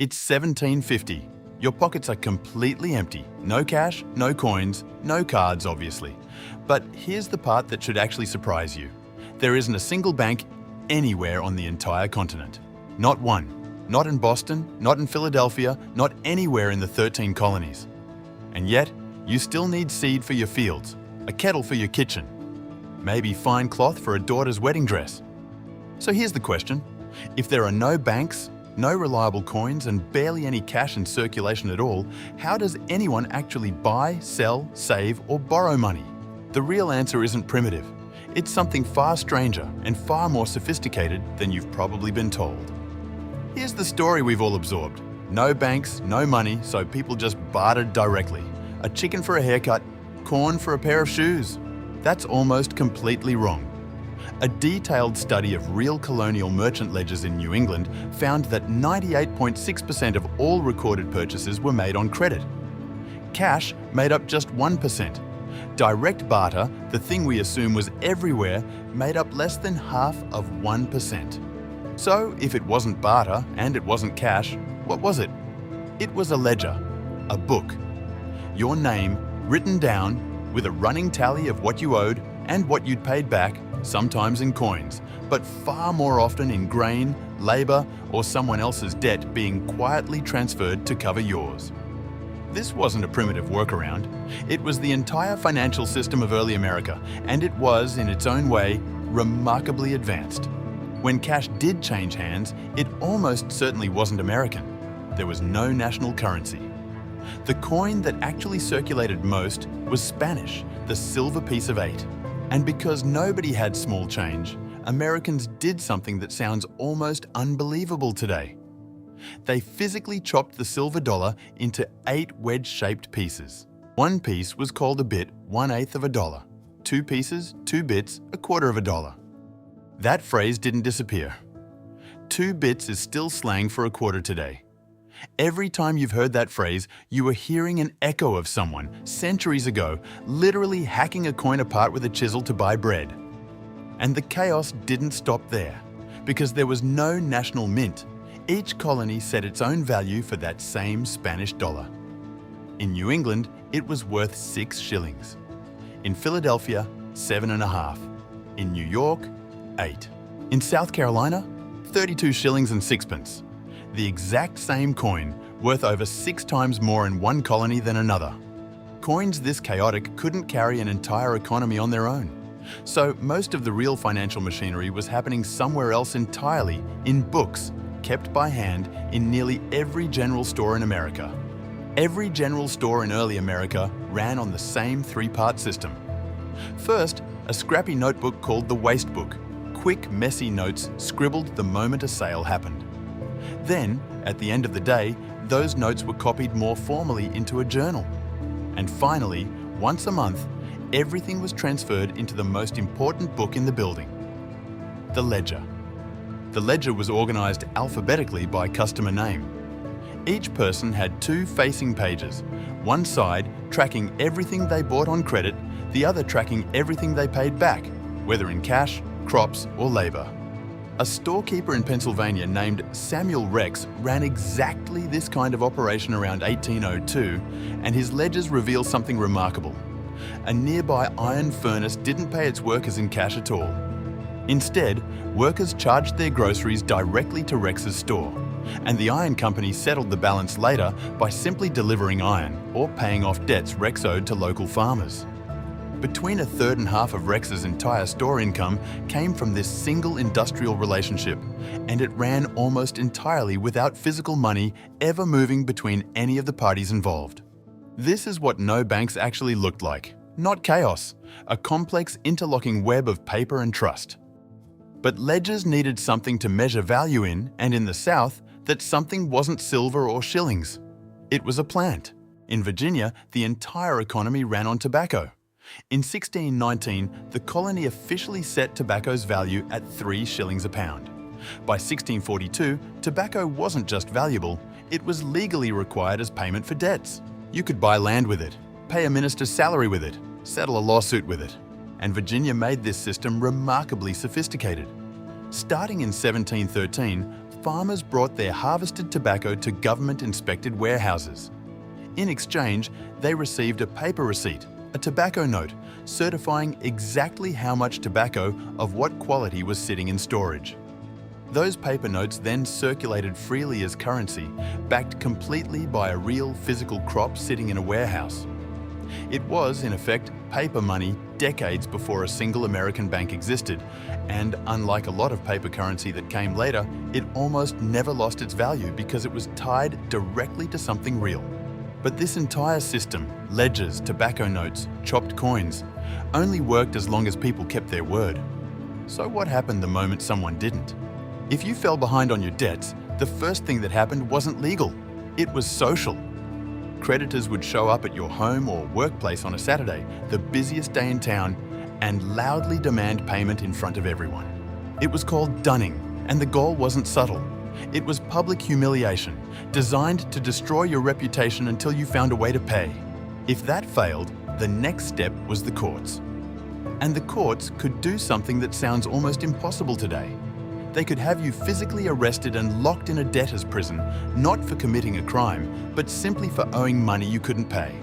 It's 1750. Your pockets are completely empty. No cash, no coins, no cards, obviously. But here's the part that should actually surprise you. There isn't a single bank anywhere on the entire continent. Not one. Not in Boston, not in Philadelphia, not anywhere in the 13 colonies. And yet, you still need seed for your fields, a kettle for your kitchen, maybe fine cloth for a daughter's wedding dress. So here's the question. If there are no banks, no reliable coins, and barely any cash in circulation at all, how does anyone actually buy, sell, save, or borrow money? The real answer isn't primitive. It's something far stranger and far more sophisticated than you've probably been told. Here's the story we've all absorbed. No banks, no money, so people just bartered directly. A chicken for a haircut, corn for a pair of shoes. That's almost completely wrong. A detailed study of real colonial merchant ledgers in New England found that 98.6% of all recorded purchases were made on credit. Cash made up just 1%. Direct barter, the thing we assume was everywhere, made up less than half of 1%. So, if it wasn't barter and it wasn't cash, what was it? It was a ledger, a book. Your name written down with a running tally of what you owed and what you'd paid back, sometimes in coins, but far more often in grain, labor, or someone else's debt being quietly transferred to cover yours. This wasn't a primitive workaround. It was the entire financial system of early America, and it was, in its own way, remarkably advanced. When cash did change hands, it almost certainly wasn't American. There was no national currency. The coin that actually circulated most was Spanish, the silver piece of 8. And because nobody had small change, Americans did something that sounds almost unbelievable today. They physically chopped the silver dollar into 8 wedge-shaped pieces. One piece was called a bit, 1/8 of a dollar. 2 pieces, 2 bits, 1/4 of a dollar. That phrase didn't disappear. 2 bits is still slang for a quarter today. Every time you've heard that phrase, you are hearing an echo of someone, centuries ago, literally hacking a coin apart with a chisel to buy bread. And the chaos didn't stop there, because there was no national mint. Each colony set its own value for that same Spanish dollar. In New England, it was worth 6 shillings. In Philadelphia, 7.5. In New York, 8. In South Carolina, 32 shillings and 6 pence. The exact same coin, worth over 6 times more in one colony than another. Coins this chaotic couldn't carry an entire economy on their own. So most of the real financial machinery was happening somewhere else entirely, in books, kept by hand in nearly every general store in America. Every general store in early America ran on the same 3-part system. First, a scrappy notebook called the waste book. Quick, messy notes scribbled the moment a sale happened. Then, at the end of the day, those notes were copied more formally into a journal. And finally, once a month, everything was transferred into the most important book in the building, the ledger. The ledger was organized alphabetically by customer name. Each person had 2 facing pages, one side tracking everything they bought on credit, the other tracking everything they paid back, whether in cash, crops, or labor. A storekeeper in Pennsylvania named Samuel Rex ran exactly this kind of operation around 1802, and his ledgers reveal something remarkable. A nearby iron furnace didn't pay its workers in cash at all. Instead, workers charged their groceries directly to Rex's store, and the iron company settled the balance later by simply delivering iron or paying off debts Rex owed to local farmers. Between 1/3 and half of Rex's entire store income came from this single industrial relationship, and it ran almost entirely without physical money ever moving between any of the parties involved. This is what no banks actually looked like. Not chaos, a complex interlocking web of paper and trust. But ledgers needed something to measure value in, and in the South, that something wasn't silver or shillings. It was a plant. In Virginia, the entire economy ran on tobacco. In 1619, the colony officially set tobacco's value at 3 shillings a pound. By 1642, tobacco wasn't just valuable, it was legally required as payment for debts. You could buy land with it, pay a minister's salary with it, settle a lawsuit with it. And Virginia made this system remarkably sophisticated. Starting in 1713, farmers brought their harvested tobacco to government-inspected warehouses. In exchange, they received a paper receipt, a tobacco note, certifying exactly how much tobacco of what quality was sitting in storage. Those paper notes then circulated freely as currency, backed completely by a real physical crop sitting in a warehouse. It was, in effect, paper money decades before a single American bank existed, and unlike a lot of paper currency that came later, it almost never lost its value because it was tied directly to something real. But this entire system, ledgers, tobacco notes, chopped coins, only worked as long as people kept their word. So what happened the moment someone didn't? If you fell behind on your debts, the first thing that happened wasn't legal, it was social. Creditors would show up at your home or workplace on a Saturday, the busiest day in town, and loudly demand payment in front of everyone. It was called dunning, and the goal wasn't subtle. It was public humiliation, designed to destroy your reputation until you found a way to pay. If that failed, the next step was the courts. And the courts could do something that sounds almost impossible today. They could have you physically arrested and locked in a debtor's prison, not for committing a crime, but simply for owing money you couldn't pay.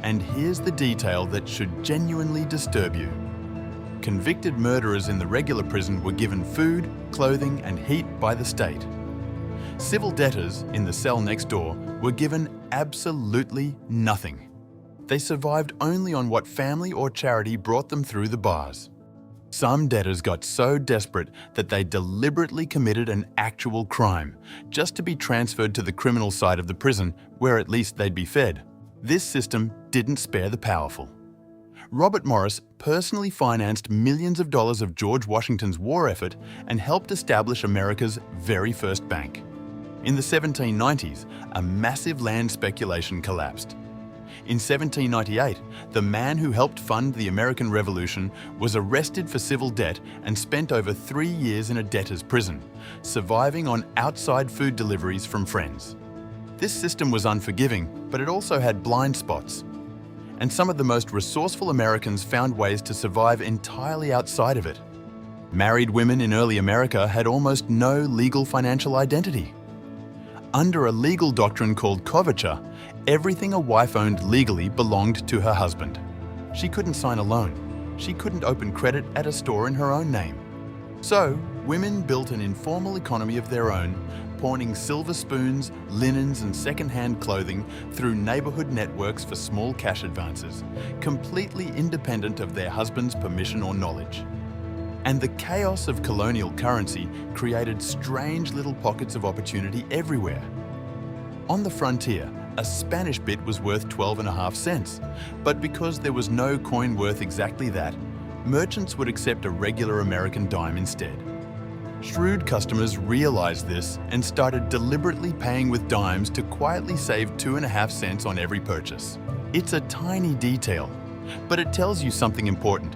And here's the detail that should genuinely disturb you. Convicted murderers in the regular prison were given food, clothing, and heat by the state. Civil debtors in the cell next door were given absolutely nothing. They survived only on what family or charity brought them through the bars. Some debtors got so desperate that they deliberately committed an actual crime, just to be transferred to the criminal side of the prison, where at least they'd be fed. This system didn't spare the powerful. Robert Morris personally financed millions of dollars of George Washington's war effort and helped establish America's very first bank. In the 1790s, a massive land speculation collapsed. In 1798, the man who helped fund the American Revolution was arrested for civil debt and spent over 3 years in a debtor's prison, surviving on outside food deliveries from friends. This system was unforgiving, but it also had blind spots. And some of the most resourceful Americans found ways to survive entirely outside of it. Married women in early America had almost no legal financial identity. Under a legal doctrine called coverture, everything a wife owned legally belonged to her husband. She couldn't sign a loan. She couldn't open credit at a store in her own name. So, women built an informal economy of their own, pawning silver spoons, linens, and second-hand clothing through neighborhood networks for small cash advances, completely independent of their husband's permission or knowledge. And the chaos of colonial currency created strange little pockets of opportunity everywhere. On the frontier, a Spanish bit was worth 12.5 cents, but because there was no coin worth exactly that, merchants would accept a regular American dime instead. Shrewd customers realized this and started deliberately paying with dimes to quietly save 2.5 cents on every purchase. It's a tiny detail, but it tells you something important.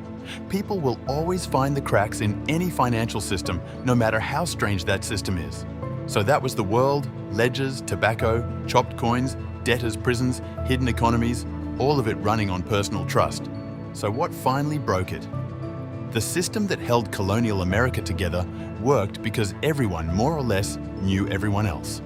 People will always find the cracks in any financial system, no matter how strange that system is. So that was the world, ledgers, tobacco, chopped coins, debtors' prisons, hidden economies, all of it running on personal trust. So what finally broke it? The system that held colonial America together worked because everyone more or less knew everyone else.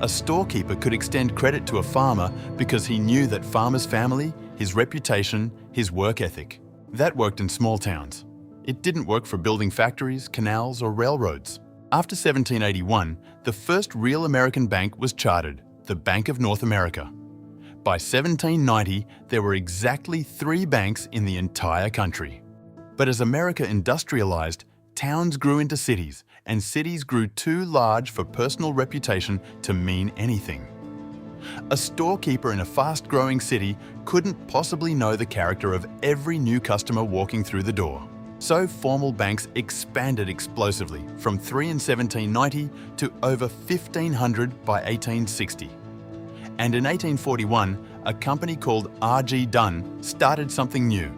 A storekeeper could extend credit to a farmer because he knew that farmer's family, his reputation, his work ethic. That worked in small towns. It didn't work for building factories, canals, or railroads. After 1781, the first real American bank was chartered, the Bank of North America. By 1790, there were exactly 3 banks in the entire country. But as America industrialized, towns grew into cities, and cities grew too large for personal reputation to mean anything. A storekeeper in a fast-growing city couldn't possibly know the character of every new customer walking through the door. So formal banks expanded explosively from 3 in 1790 to over 1,500 by 1860. And in 1841, a company called R.G. Dunn started something new,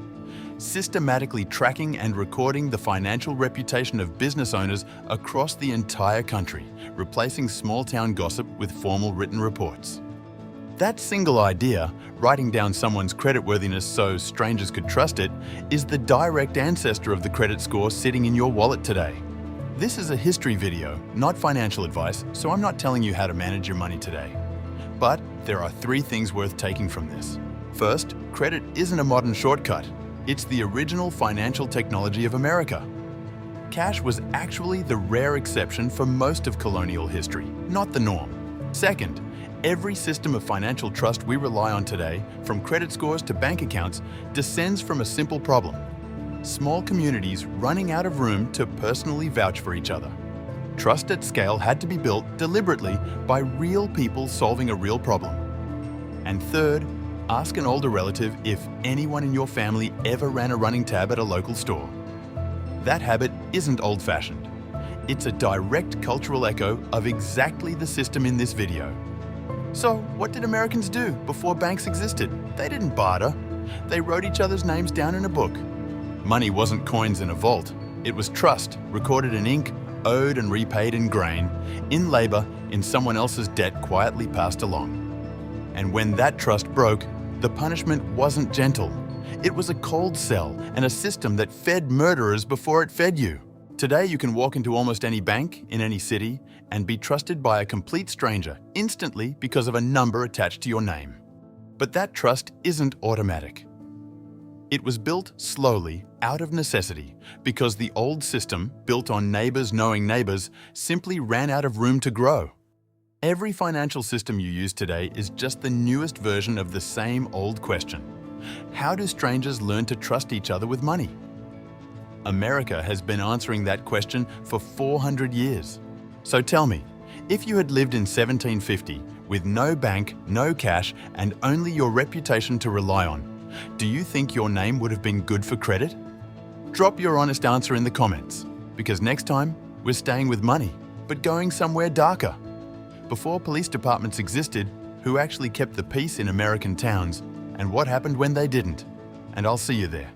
systematically tracking and recording the financial reputation of business owners across the entire country, replacing small-town gossip with formal written reports. That single idea, writing down someone's creditworthiness so strangers could trust it, is the direct ancestor of the credit score sitting in your wallet today. This is a history video, not financial advice, so I'm not telling you how to manage your money today. But there are 3 things worth taking from this. First, credit isn't a modern shortcut. It's the original financial technology of America. Cash was actually the rare exception for most of colonial history, not the norm. Second, every system of financial trust we rely on today, from credit scores to bank accounts, descends from a simple problem: small communities running out of room to personally vouch for each other. Trust at scale had to be built deliberately by real people solving a real problem. And third, ask an older relative if anyone in your family ever ran a running tab at a local store. That habit isn't old-fashioned. It's a direct cultural echo of exactly the system in this video. So, what did Americans do before banks existed? They didn't barter. They wrote each other's names down in a book. Money wasn't coins in a vault. It was trust, recorded in ink, owed and repaid in grain, in labor, in someone else's debt quietly passed along. And when that trust broke, the punishment wasn't gentle. It was a cold cell and a system that fed murderers before it fed you. Today, you can walk into almost any bank in any city and be trusted by a complete stranger instantly because of a number attached to your name. But that trust isn't automatic. It was built slowly, out of necessity, because the old system, built on neighbors knowing neighbors, simply ran out of room to grow. Every financial system you use today is just the newest version of the same old question. How do strangers learn to trust each other with money? America has been answering that question for 400 years. So tell me, if you had lived in 1750 with no bank, no cash, and only your reputation to rely on, do you think your name would have been good for credit? Drop your honest answer in the comments, because next time we're staying with money, but going somewhere darker. Before police departments existed, who actually kept the peace in American towns, and what happened when they didn't? And I'll see you there.